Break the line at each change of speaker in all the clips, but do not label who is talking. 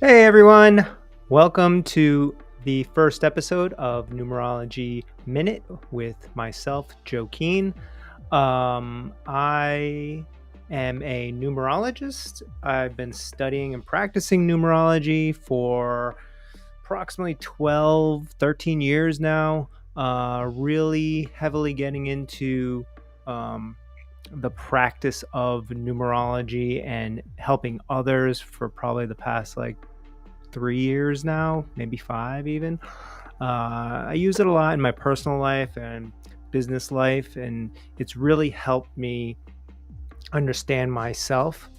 Hey everyone, welcome to the first episode of Numerology Minute with myself, Joe Keen. I am a numerologist. I've been studying and practicing numerology for approximately 13 years now, really heavily getting into the practice of numerology and helping others for probably the past 3 years now, maybe 5 even. I use it a lot in my personal life and business life, and it's really helped me understand myself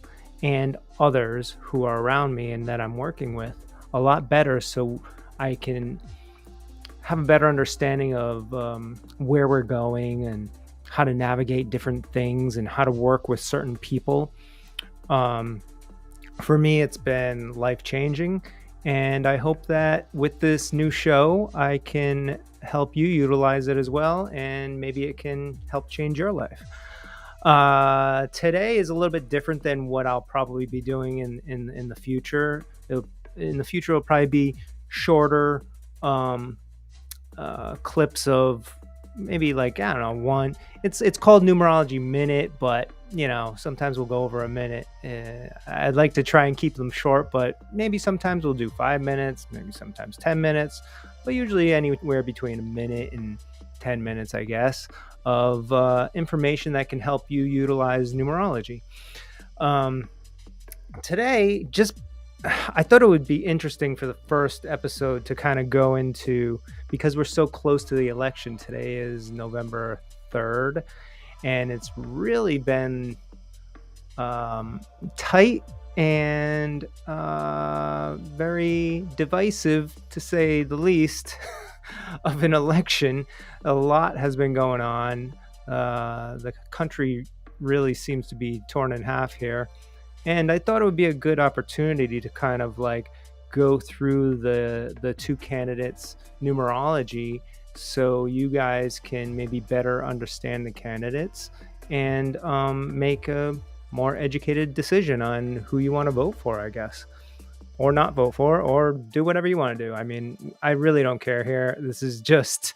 and others who are around me and that I'm working with a lot better, so I can have a better understanding of where we're going and how to navigate different things and how to work with certain people. For me, it's been life-changing, and I hope that with this new show, I can help you utilize it as well, and maybe it can help change your life. Today is a little bit different than what I'll probably be doing in the future. In the future, it'll probably be shorter clips of maybe one. It's called Numerology Minute, but sometimes we'll go over a minute. I'd like to try and keep them short, but maybe sometimes we'll do 5 minutes, maybe sometimes 10 minutes, but usually anywhere between a minute and 10 minutes, I guess, of information that can help you utilize numerology. Today, I thought it would be interesting for the first episode to kind of go into, because we're so close to the election. Today is November 3rd, and it's really been tight and very divisive, to say the least, of an election. A lot has been going on. The country really seems to be torn in half here. And I thought it would be a good opportunity to kind of go through the two candidates' numerology, so you guys can maybe better understand the candidates and make a more educated decision on who you want to vote for, I guess, or not vote for, or do whatever you want to do. I mean, I really don't care here. This is just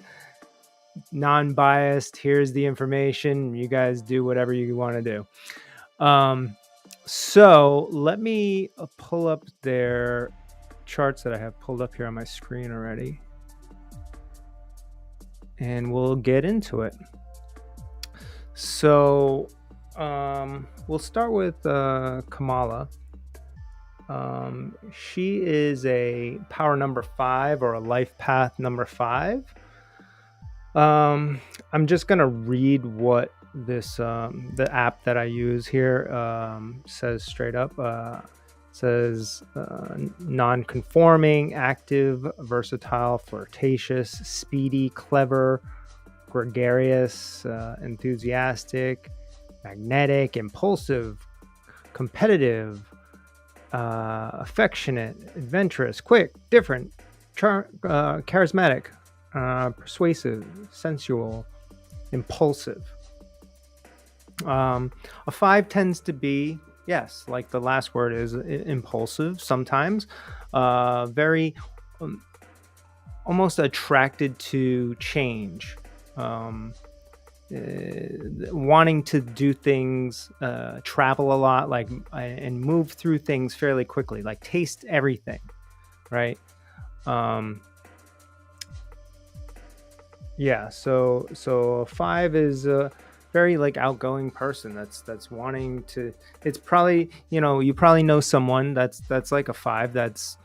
non-biased. Here's the information. You guys do whatever you want to do. So let me pull up their charts that I have pulled up here on my screen already, and we'll get into it. So we'll start with Kamala. She is a power number 5, or a life path number 5. I'm just gonna read what this the app that I use here says straight up. Says non-conforming, active, versatile, flirtatious, speedy, clever, gregarious, enthusiastic, magnetic, impulsive, competitive, affectionate, adventurous, quick, different, charismatic, persuasive, sensual, impulsive. A 5 tends to be, yes, like the last word is, impulsive sometimes, very almost attracted to change, wanting to do things, travel a lot, and move through things fairly quickly, taste everything, right? Yeah, so a 5 is very outgoing person that's wanting to. It's probably, you probably know someone that's like a 5 that's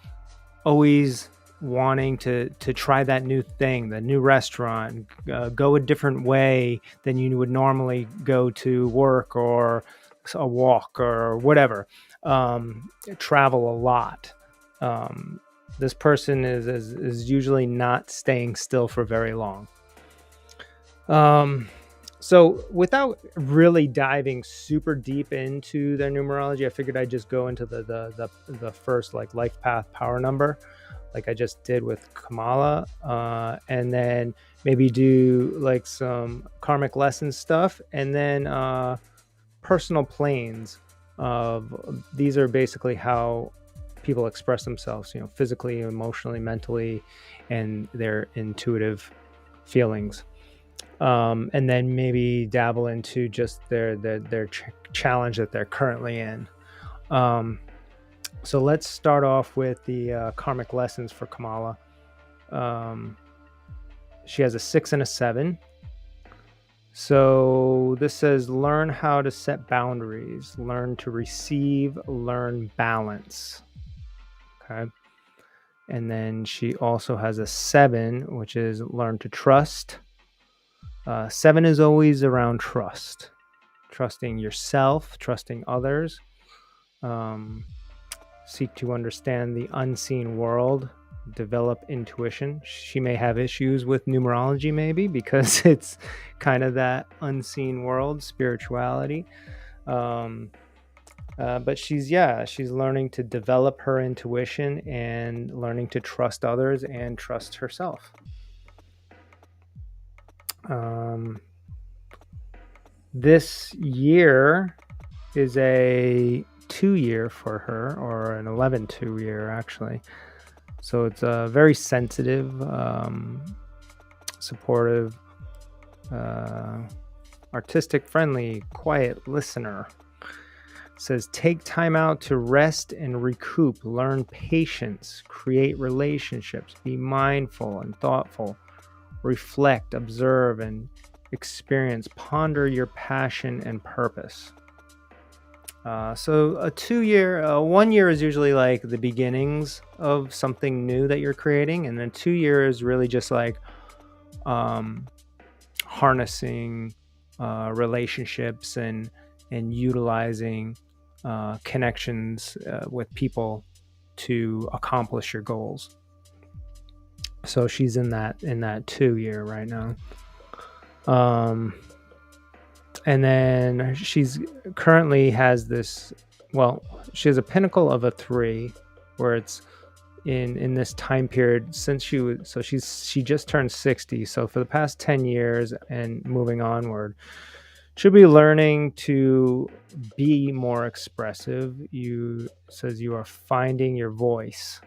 always wanting to try that new thing, the new restaurant, go a different way than you would normally go to work or a walk or whatever. Travel a lot. This person is usually not staying still for very long. So without really diving super deep into their numerology, I figured I'd just go into the first life path power number, like I just did with Kamala, and then maybe do some karmic lesson stuff, and then personal planes. These are basically how people express themselves, physically, emotionally, mentally, and their intuitive feelings. And then maybe dabble into just their challenge that they're currently in. So let's start off with the karmic lessons for Kamala. She has a 6 and a 7. So this says learn how to set boundaries, learn to receive, learn balance. Okay. And then she also has a 7, which is learn to trust. 7 is always around trust, trusting yourself, trusting others. Seek to understand the unseen world, develop intuition. She may have issues with numerology, maybe, because it's kind of that unseen world, spirituality. But she's learning to develop her intuition and learning to trust others and trust herself. This year is a 2-year for her, or an 11-2 year actually. So it's a very sensitive, supportive, artistic, friendly, quiet listener. It says take time out to rest and recoup, learn patience, create relationships, be mindful and thoughtful, reflect, observe, and experience, ponder your passion and purpose. So a 2-year, 1 year is usually like the beginnings of something new that you're creating, and then 2 years is really just like harnessing relationships and utilizing connections with people to accomplish your goals. So she's in that 2 year right now. And then she's currently has this, she has a pinnacle of a 3, where it's in this time period since she just turned 60. So for the past 10 years and moving onward, she'll be learning to be more expressive. Says you are finding your voice.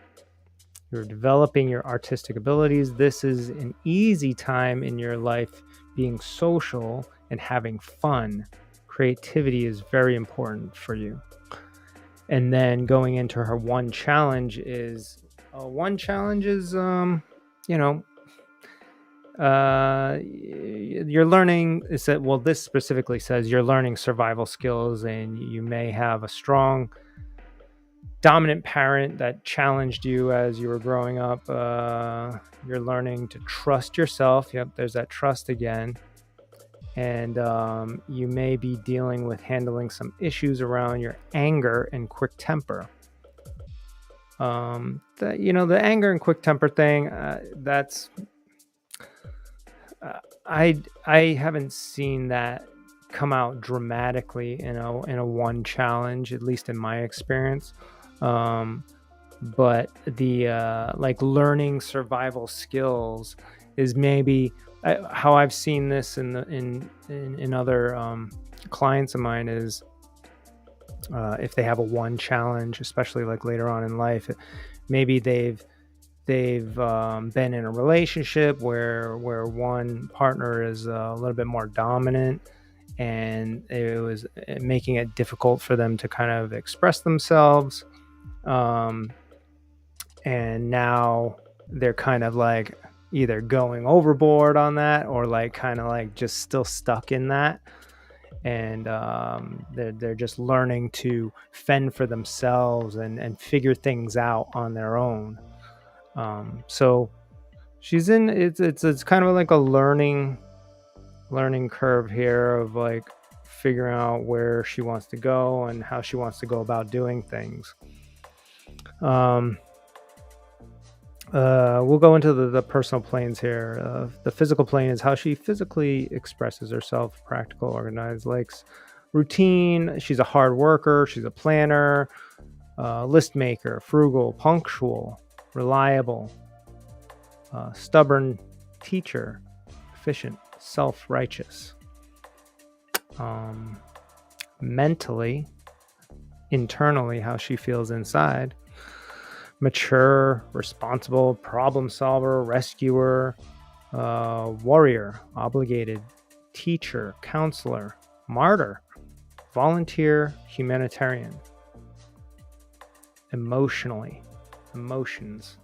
You're developing your artistic abilities. This is an easy time in your life, being social and having fun. Creativity is very important for you. And then going into her one challenge is you're learning, is that, this specifically says you're learning survival skills, and you may have a strong dominant parent that challenged you as you were growing up. You're learning to trust yourself. Yep, there's that trust again. And you may be dealing with handling some issues around your anger and quick temper. The anger and quick temper thing, that's I haven't seen that come out dramatically in a one challenge, at least in my experience. But the learning survival skills is maybe how I've seen this in other clients of mine is if they have a one challenge, especially like later on in life, maybe they've been in a relationship where one partner is a little bit more dominant, and it was making it difficult for them to kind of express themselves. And now they're kind of like either going overboard on that, or like kind of like just still stuck in that. And they're just learning to fend for themselves and figure things out on their own. So she's in, it's kind of like a learning curve here of like figuring out where she wants to go and how she wants to go about doing things. We'll go into the personal planes here. The physical plane is how she physically expresses herself: practical, organized, likes routine. She's a hard worker. She's a planner, list maker, frugal, punctual, reliable, stubborn, teacher, efficient, self-righteous. Mentally, internally, how she feels inside. mature, responsible, problem solver, rescuer, warrior, obligated, teacher, counselor, martyr, volunteer, humanitarian, emotions.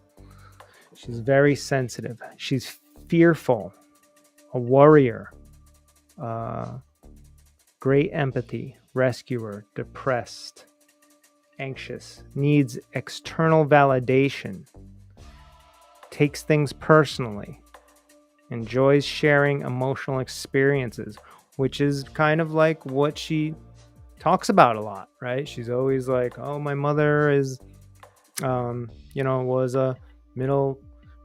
She's very sensitive. She's fearful, a warrior, great empathy, rescuer, depressed, anxious, needs external validation, takes things personally, enjoys sharing emotional experiences, which is kind of like what she talks about a lot, right? She's always like, oh, my mother is, was a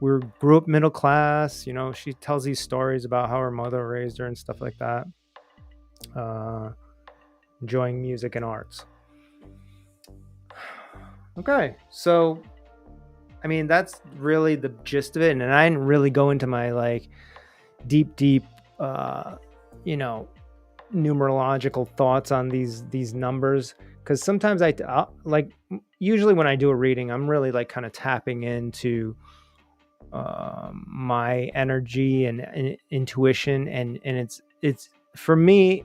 grew up middle class. She tells these stories about how her mother raised her and stuff like that. Enjoying music and arts. Okay, so I mean, that's really the gist of it. And I didn't really go into my like deep, numerological thoughts on these numbers, because sometimes like usually when I do a reading, I'm really like kind of tapping into my energy and intuition, and it's for me,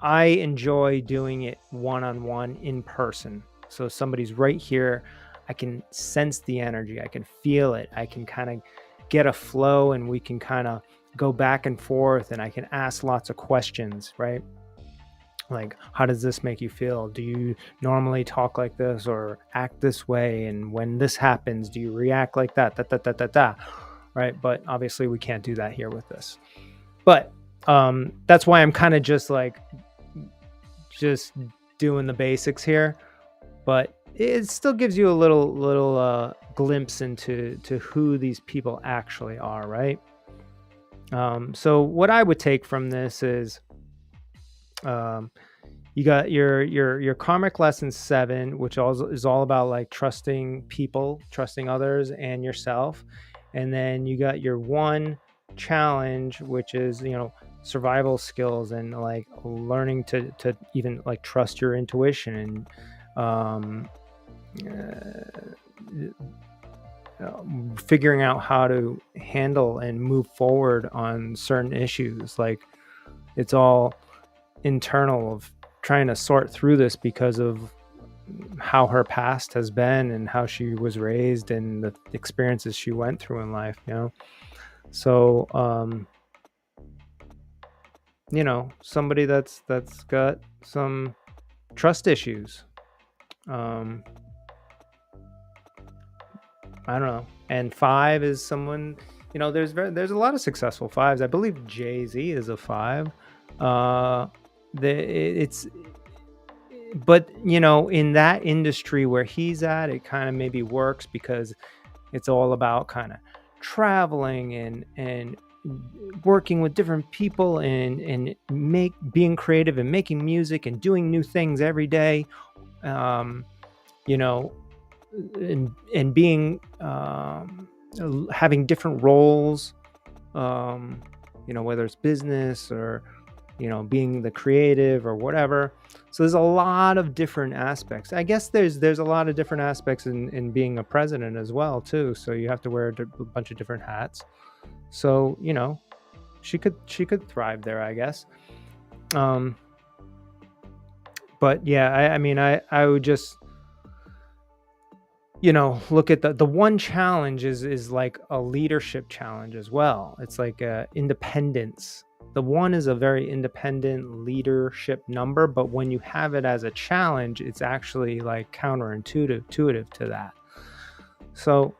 I enjoy doing it one-on-one in person. So somebody's right here, I can sense the energy, I can feel it, I can kind of get a flow, and we can kind of go back and forth, and I can ask lots of questions, right? Like, how does this make you feel? Do you normally talk like this or act this way? And when this happens, do you react like that? Right? But obviously we can't do that here with this. But that's why I'm kind of just doing the basics here. But it still gives you a little glimpse into who these people actually are, right? So what I would take from this is, you got your karmic lesson 7, which is all about like trusting people, trusting others, and yourself. And then you got your 1 challenge, which is survival skills and like learning to even like trust your intuition and figuring out how to handle and move forward on certain issues. Like, it's all internal of trying to sort through this because of how her past has been and how she was raised and the experiences she went through in life, so somebody that's got some trust issues. I don't know. And 5 is someone, there's a lot of successful 5s. I believe Jay-Z is a 5. But in that industry where he's at, it kind of maybe works because it's all about kind of traveling and working with different people and being creative and making music and doing new things every day, and being having different roles, whether it's business or being the creative or whatever. So there's a lot of different aspects. I guess there's a lot of different aspects in being a president as well too. So you have to wear a bunch of different hats. So she could thrive there, I guess. But yeah, I mean, I would just look at the 1 challenge is like a leadership challenge as well. It's like independence. The 1 is a very independent leadership number, but when you have it as a challenge, it's actually like counterintuitive to that. So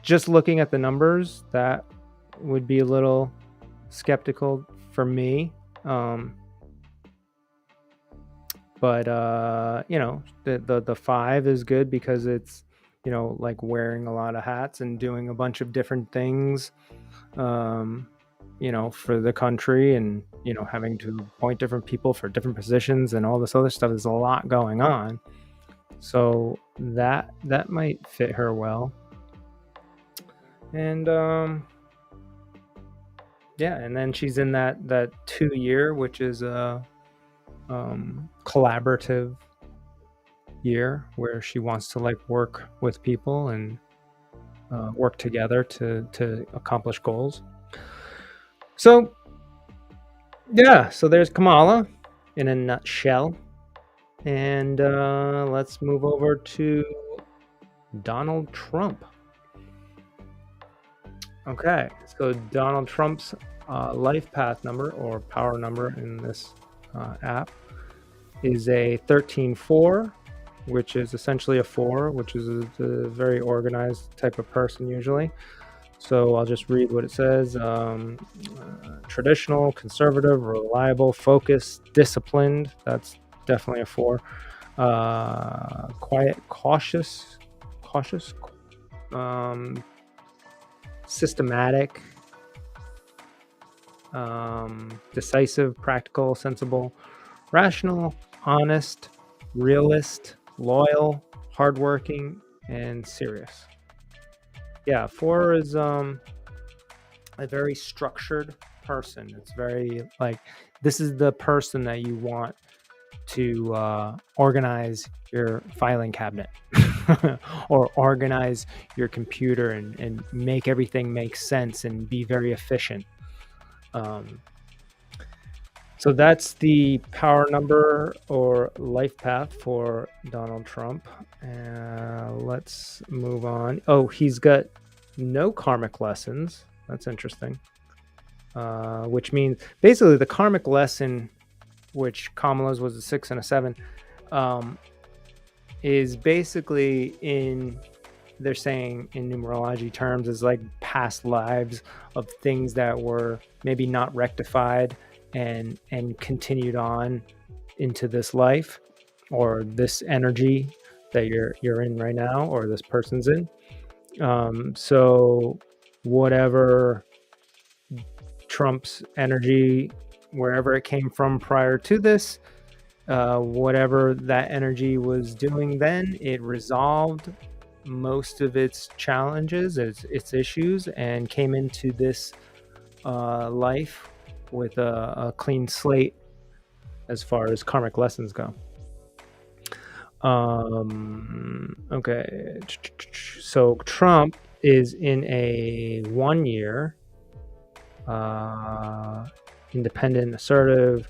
just looking at the numbers, that would be a little skeptical for me. But the 5 is good because it's like wearing a lot of hats and doing a bunch of different things, for the country, and having to appoint different people for different positions and all this other stuff. There's a lot going on, so that might fit her well. And and then she's in that 2 year, which is collaborative, year where she wants to like work with people and work together to accomplish goals. So yeah, so there's Kamala in a nutshell. And let's move over to Donald Trump. Okay, so Donald Trump's life path number or power number in this app is a 13-4, which is essentially a 4, which is a very organized type of person usually. So I'll just read what it says. Traditional, conservative, reliable, focused, disciplined. That's definitely a 4. Quiet, cautious, systematic, decisive, practical, sensible, rational, honest, realist, loyal, hardworking, and serious. Yeah, 4 is a very structured person. It's very like, this is the person that you want to organize your filing cabinet or organize your computer and make everything make sense and be very efficient. So that's the power number or life path for Donald Trump. Let's move on. Oh, he's got no karmic lessons. That's interesting. Which means basically the karmic lesson, which Kamala's was a 6 and a 7, is basically they're saying in numerology terms is like past lives of things that were maybe not rectified and continued on into this life or this energy that you're in right now or this person's in. So whatever Trump's energy, wherever it came from prior to this, whatever that energy was doing then, it resolved most of its challenges, its issues, and came into this life with a clean slate as far as karmic lessons go. Okay, so Trump is in a 1 year independent, assertive,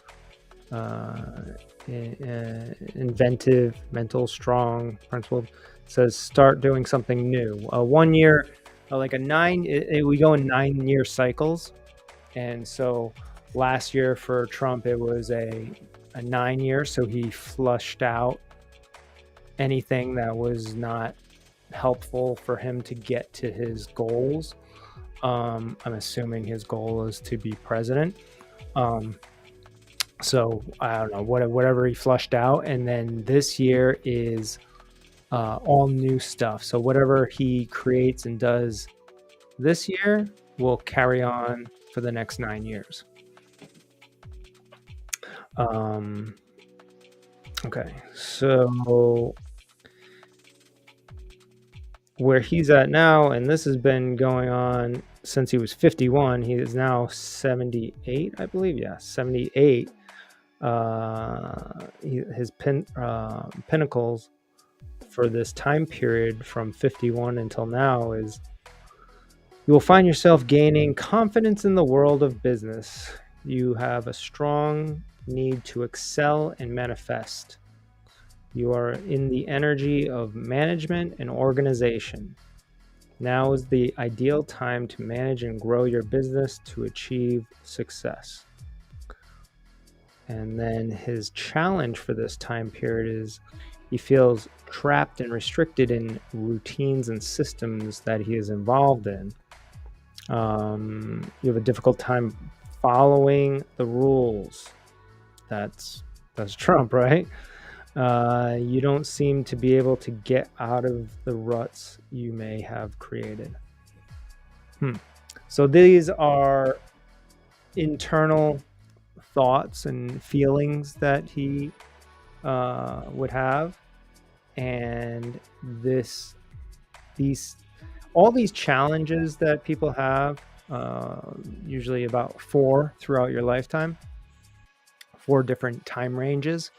inventive, mental, strong, principled. It says start doing something new. 1 year, like a 9, we go in 9-year cycles. And so last year for Trump, it was a 9 year. So he flushed out anything that was not helpful for him to get to his goals. I'm assuming his goal is to be president. So I don't know, whatever he flushed out. And then this year is all new stuff. So whatever he creates and does this year will carry on for the next 9 years. Okay, so where he's at now, and this has been going on since he was 51, he is now 78, I believe. Yeah, 78. His pinnacles for this time period from 51 until now is you will find yourself gaining confidence in the world of business. You have a strong need to excel and manifest. You are in the energy of management and organization. Now is the ideal time to manage and grow your business to achieve success. And then his challenge for this time period is he feels trapped and restricted in routines and systems that he is involved in. You have a difficult time following the rules. That's Trump, right? You don't seem to be able to get out of the ruts you may have created. So these are internal thoughts and feelings that he would have, and all these challenges that people have, usually about 4 throughout your lifetime, 4 different time ranges,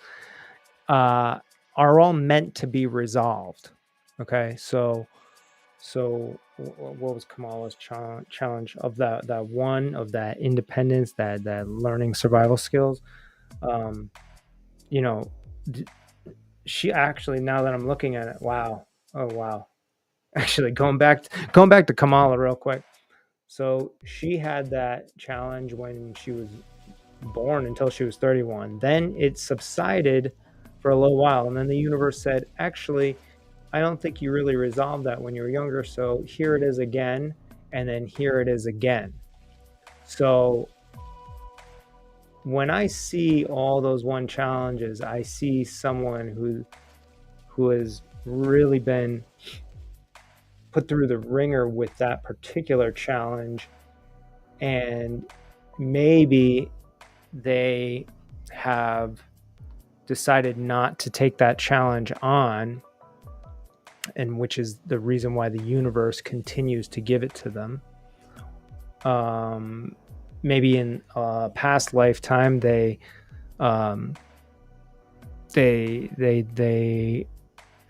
are are all meant to be resolved. Okay, so what was Kamala's challenge of that independence, that learning survival skills? You know, she actually, now that I'm looking at it, wow, oh wow, actually going back to Kamala real quick. So she had that challenge when she was born until she was 31. Then it subsided for a little while, and then the universe said, actually, I don't think you really resolved that when you were younger, so here it is again, and then here it is again. So when I see all those one challenges, I see someone who has really been put through the ringer with that particular challenge, and maybe they have decided not to take that challenge on, and which is the reason why the universe continues to give it to them. Maybe in a past lifetime they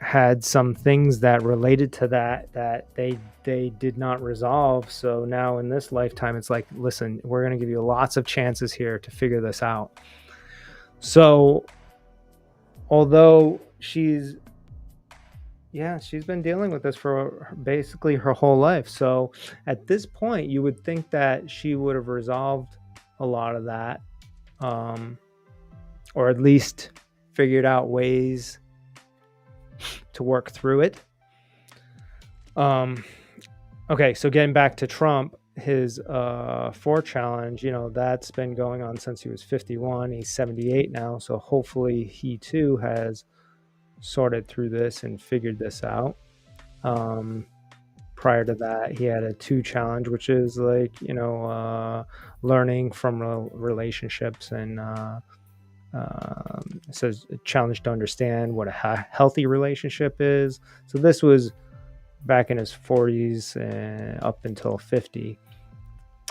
had some things that related to that they did not resolve. So now in this lifetime, it's like, listen, we're going to give you lots of chances here to figure this out. So although she's been dealing with this for basically her whole life. So at this point, you would think that she would have resolved a lot of that, or at least figured out ways to work through it. Okay, so getting back to Trump, his 4 challenge, that's been going on since he was 51. He's 78 now, so hopefully he too has sorted through this and figured this out. Prior to that, he had a 2 challenge, which is like, learning from relationships, and it says a challenge to understand what a healthy relationship is. So this was back in his 40s up until 50,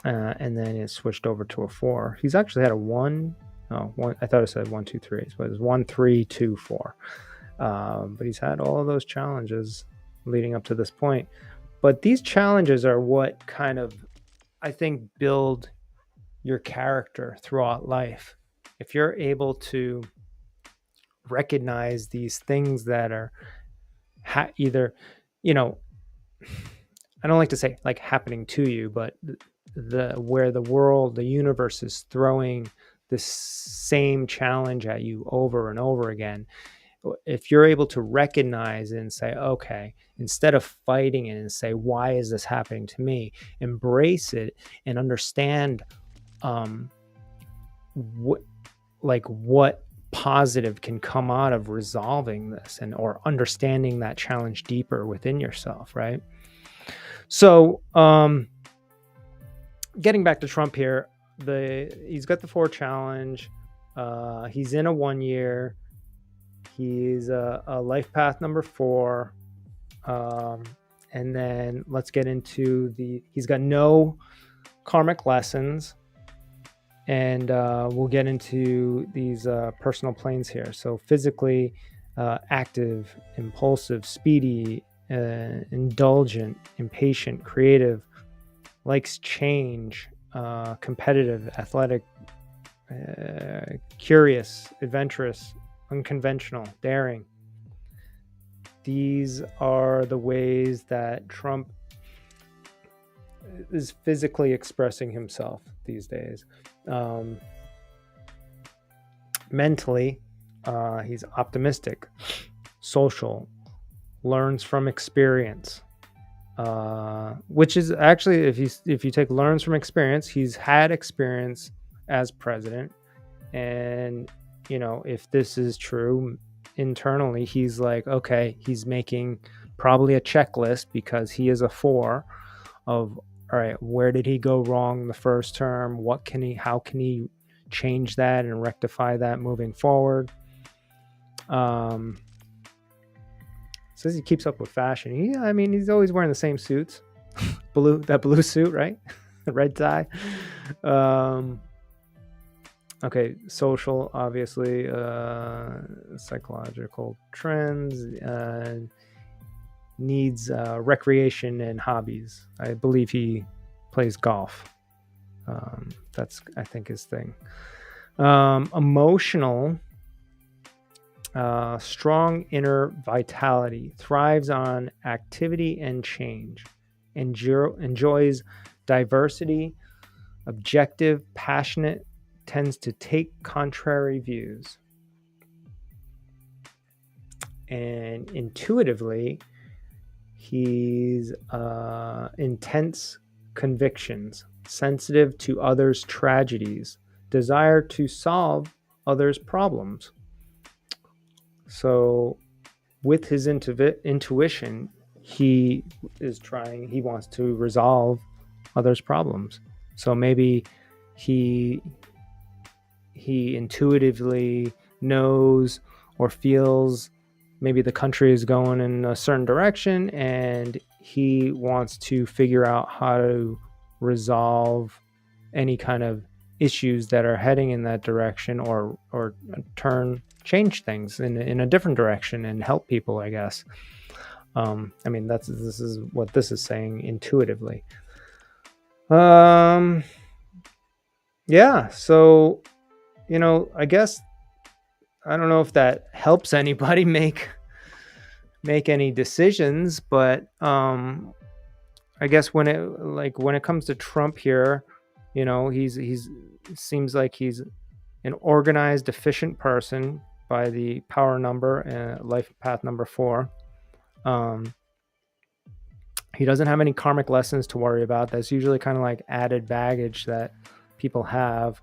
and then it switched over to a 4. He's actually had a 1. I thought it said 1, 2, 3. So it was 1, 3, 2, 4. But he's had all of those challenges leading up to this point. But these challenges are what kind of, I think, build your character throughout life. If you're able to recognize these things that are either, I don't like to say like happening to you, but where the world, the universe is throwing this same challenge at you over and over again. If you're able to recognize it and say, okay, instead of fighting it and say, why is this happening to me? Embrace it and understand what positive can come out of resolving this, or understanding that challenge deeper within yourself, right? So getting back to Trump here, he's got the 4 challenge. He's in a 1 year. He's a life path number 4. And then let's get into he's got no karmic lessons. And we'll get into these personal planes here. So physically active, impulsive, speedy, indulgent, impatient, creative, likes change, competitive, athletic, curious, adventurous, unconventional, daring. These are the ways that Trump is physically expressing himself these days. Mentally, he's optimistic, social, learns from experience, which is actually, if you take learns from experience, he's had experience as president. And if this is true, internally he's like, okay, he's making probably a checklist, because he is a 4 of, all right, where did he go wrong the first term? How can he change that and rectify that moving forward? Says he keeps up with fashion. He's always wearing the same suits. That blue suit, right? The red tie. Okay, social, obviously, psychological trends, needs recreation and hobbies. I believe he plays golf. That's, I think, his thing. Emotional, strong inner vitality, thrives on activity and change, enjoys diversity, objective, passionate, tends to take contrary views. And intuitively, he's intense convictions, sensitive to others' tragedies, desire to solve others' problems. So, with his intuition, he he wants to resolve others' problems. So maybe he intuitively knows or feels maybe the country is going in a certain direction, and he wants to figure out how to resolve any kind of issues that are heading in that direction, or change things in a different direction and help people, I guess. I mean, this is what this is saying intuitively. Yeah, so, I guess, I don't know if that helps anybody make any decisions, but I guess when it comes to Trump here, he's seems like he's an organized, efficient person by the power number, life path number 4. He doesn't have any karmic lessons to worry about. That's usually kind of like added baggage that people have.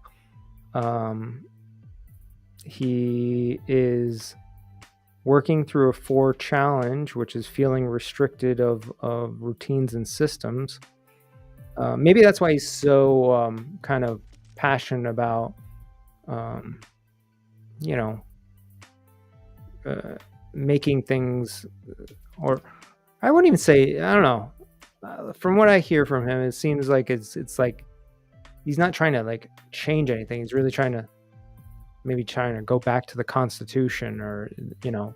He is working through a 4 challenge, which is feeling restricted of routines and systems. Maybe that's why he's so kind of passionate about, making things, or I wouldn't even say, I don't know. From what I hear from him, it seems like it's like he's not trying to like change anything. He's really trying to go back to the Constitution, or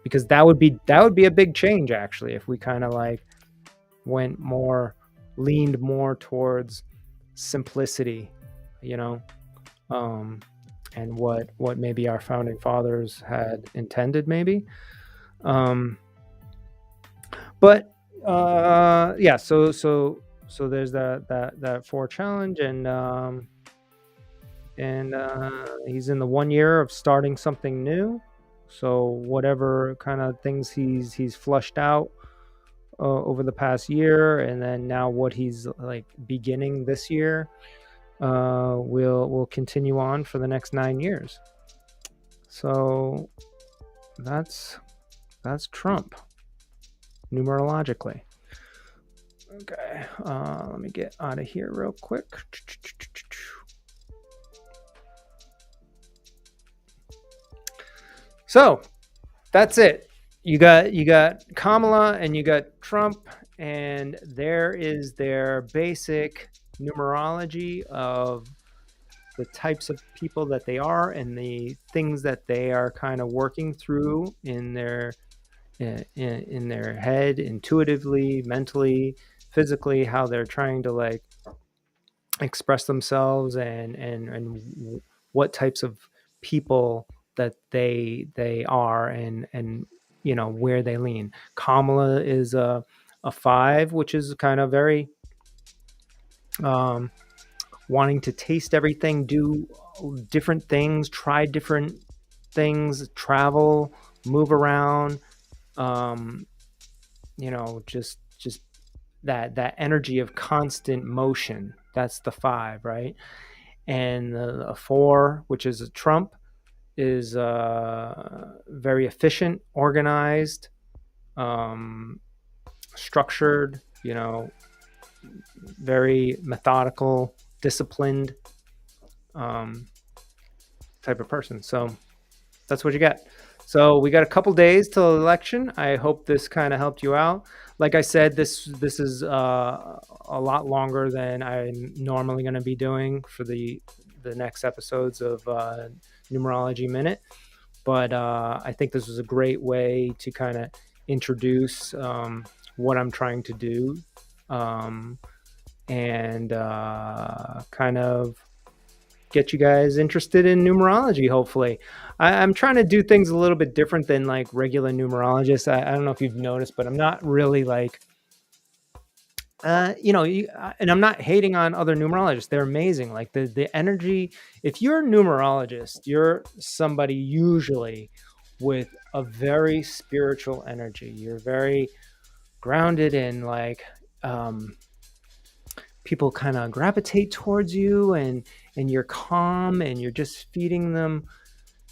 because that would be a big change, actually, if we kind of like leaned more towards simplicity, and what maybe our founding fathers had intended, maybe. But yeah, so there's that 4 challenge, and he's in the 1 year of starting something new. So whatever kind of things he's flushed out over the past year, and then now what he's like beginning this year, will continue on for the next 9 years. So that's Trump, numerologically. Okay, let me get out of here real quick. So that's it. You got Kamala and you got Trump, and there is their basic numerology of the types of people that they are and the things that they are kind of working through in their head, intuitively, mentally, physically, how they're trying to like express themselves, and what types of people that they are, and where they lean. Kamala is a 5, which is kind of very wanting to taste everything, do different things, try different things, travel, move around, just that energy of constant motion. That's the 5, right? And the 4, which is a Trump, is very efficient, organized, structured, very methodical, disciplined type of person. So that's what you got. So we got a couple days till election. I hope this kind of helped you out. Like I said, this is a lot longer than I'm normally going to be doing for the the next episodes of Numerology Minute. But I think this was a great way to kind of introduce what I'm trying to do, um, and kind of get you guys interested in numerology. Hopefully, I'm trying to do things a little bit different than like regular numerologists. I don't know if you've noticed, but I'm not really like and I'm not hating on other numerologists. They're amazing. Like the energy. If you're a numerologist, you're somebody usually with a very spiritual energy. You're very grounded and like people kind of gravitate towards you, and you're calm and you're just feeding them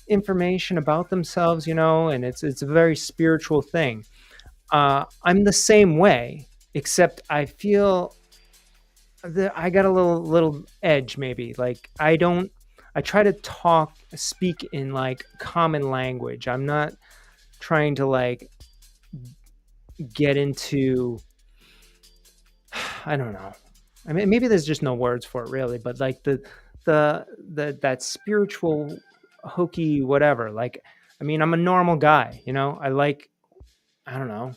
information about themselves, and it's a very spiritual thing. I'm the same way, except I feel that I got a little edge, maybe. Like I try to speak in like common language. I'm not trying to like get into, I don't know. I mean, maybe there's just no words for it really, but like the that spiritual hokey whatever. Like, I mean, I'm a normal guy, I like, I don't know,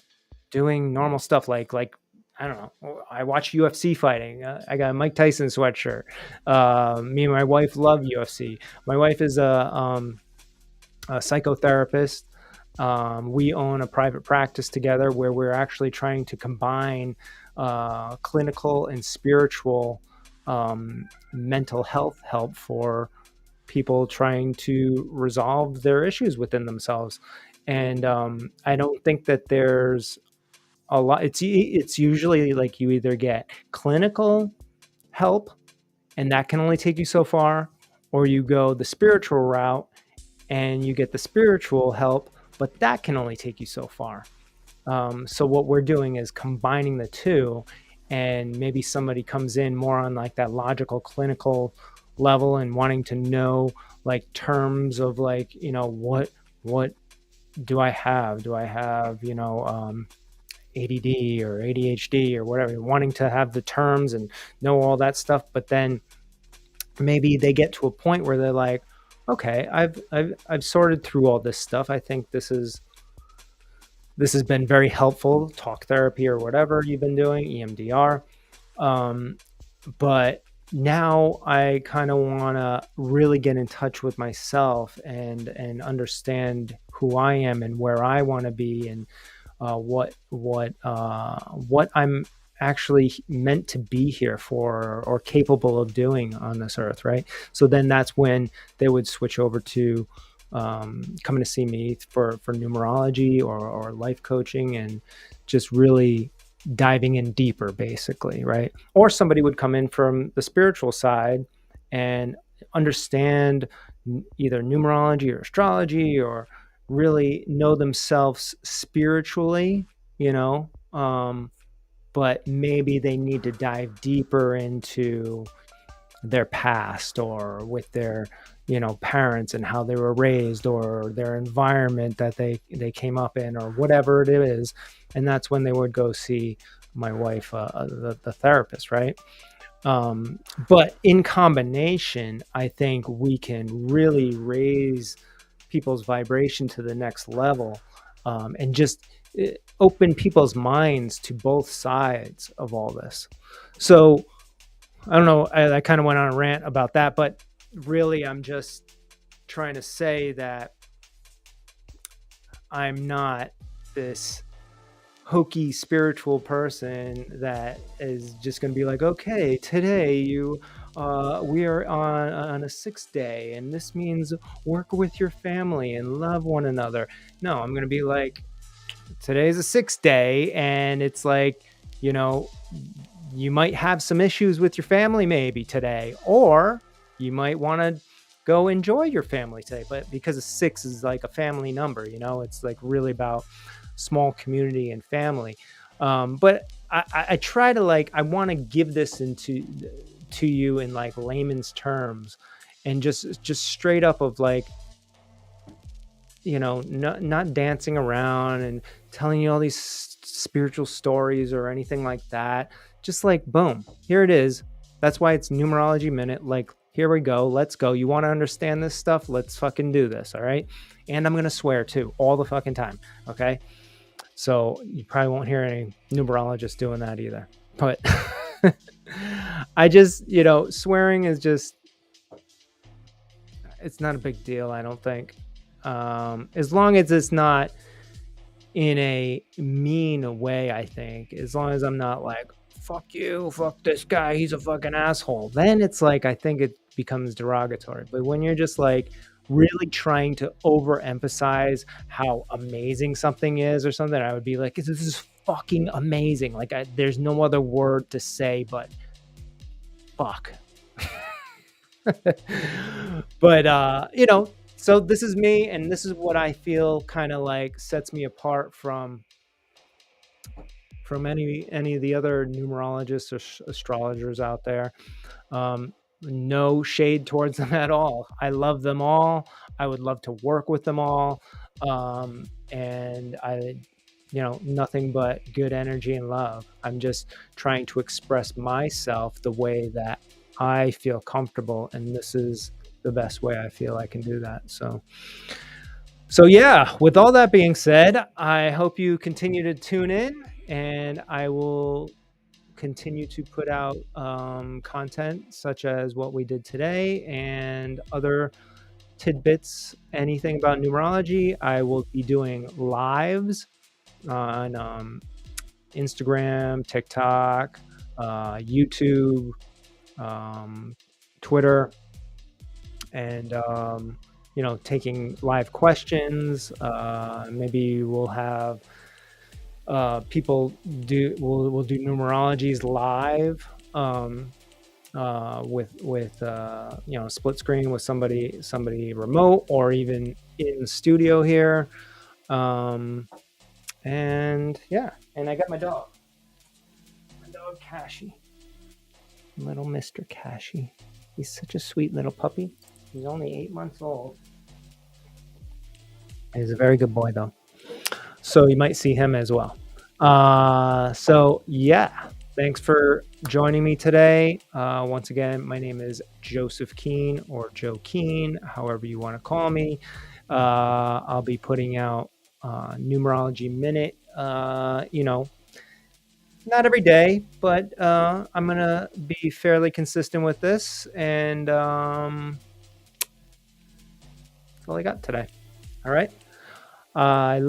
doing normal stuff like I don't know. I watch UFC fighting. I got a Mike Tyson sweatshirt. Me and my wife love UFC. My wife is a psychotherapist. We own a private practice together where we're actually trying to combine clinical and spiritual mental health help for people trying to resolve their issues within themselves. And I don't think that there's a lot. It's usually like you either get clinical help, and that can only take you so far, or you go the spiritual route and you get the spiritual help, but that can only take you so far. So what we're doing is combining the two, and maybe somebody comes in more on like that logical clinical level and wanting to know like terms of like, what do I have? Do I have, ADD or ADHD or whatever, wanting to have the terms and know all that stuff. But then maybe they get to a point where they're like, okay, I've sorted through all this stuff. I think this has been very helpful, talk therapy or whatever you've been doing, EMDR. But now I kind of want to really get in touch with myself and understand who I am and where I want to be, and what I'm actually meant to be here for, or capable of doing on this earth, right? So then that's when they would switch over to coming to see me for numerology or life coaching, and just really diving in deeper, basically, right? Or somebody would come in from the spiritual side and understand either numerology or astrology, or really know themselves spiritually, but maybe they need to dive deeper into their past, or with their parents and how they were raised, or their environment that they came up in, or whatever it is. And that's when they would go see my wife, the therapist, right? But in combination, I think we can really raise people's vibration to the next level, and just open people's minds to both sides of all this. So I don't know, I kind of went on a rant about that, but really I'm just trying to say that I'm not this hokey spiritual person that is just going to be like, okay, today we are on a 6th day, and this means work with your family and love one another. No, I'm going to be like, today's a 6th day, and it's like, you might have some issues with your family maybe today, or you might want to go enjoy your family today. But because a 6 is like a family number, it's like really about small community and family. But I try to I want to give this to you in like layman's terms, and just straight up of like, not dancing around and telling you all these spiritual stories or anything like that. Just like, boom, here it is. That's why it's Numerology Minute. Like, Here we go. Let's go. You want to understand this stuff? Let's fucking do this. All right. And I'm going to swear too, all the fucking time. Okay. So you probably won't hear any numerologists doing that either. But I just, swearing is just, it's not a big deal, I don't think. As long as it's not in a mean way, I think. As long as I'm not like, fuck you, fuck this guy, he's a fucking asshole. Then it's like, I think it becomes derogatory. But when you're just like really trying to overemphasize how amazing something is or something, I would be like, this is fucking amazing. Like, there's no other word to say but fuck. But so this is me, and this is what I feel kind of like sets me apart from any of the other numerologists or astrologers out there. No shade towards them at all. I love them all. I would love to work with them all. And I, nothing but good energy and love. I'm just trying to express myself the way that I feel comfortable, and this is the best way I feel I can do that. So yeah, with all that being said, I hope you continue to tune in, and I will continue to put out content such as what we did today and other tidbits, anything about numerology. I will be doing lives on Instagram, TikTok, YouTube, Twitter, and taking live questions. Maybe we'll have people we'll do numerologies live with split screen with somebody remote or even in the studio here. And I got my dog Kashi, little Mr. Kashi. He's such a sweet little puppy. He's only 8 months old. He's a very good boy though, so you might see him as well. So yeah, thanks for joining me today. Once again, my name is Joseph Keene, or Joe Keene, however you want to call me. I'll be putting out Numerology Minute, not every day, but I'm going to be fairly consistent with this. And that's all I got today. All right. I love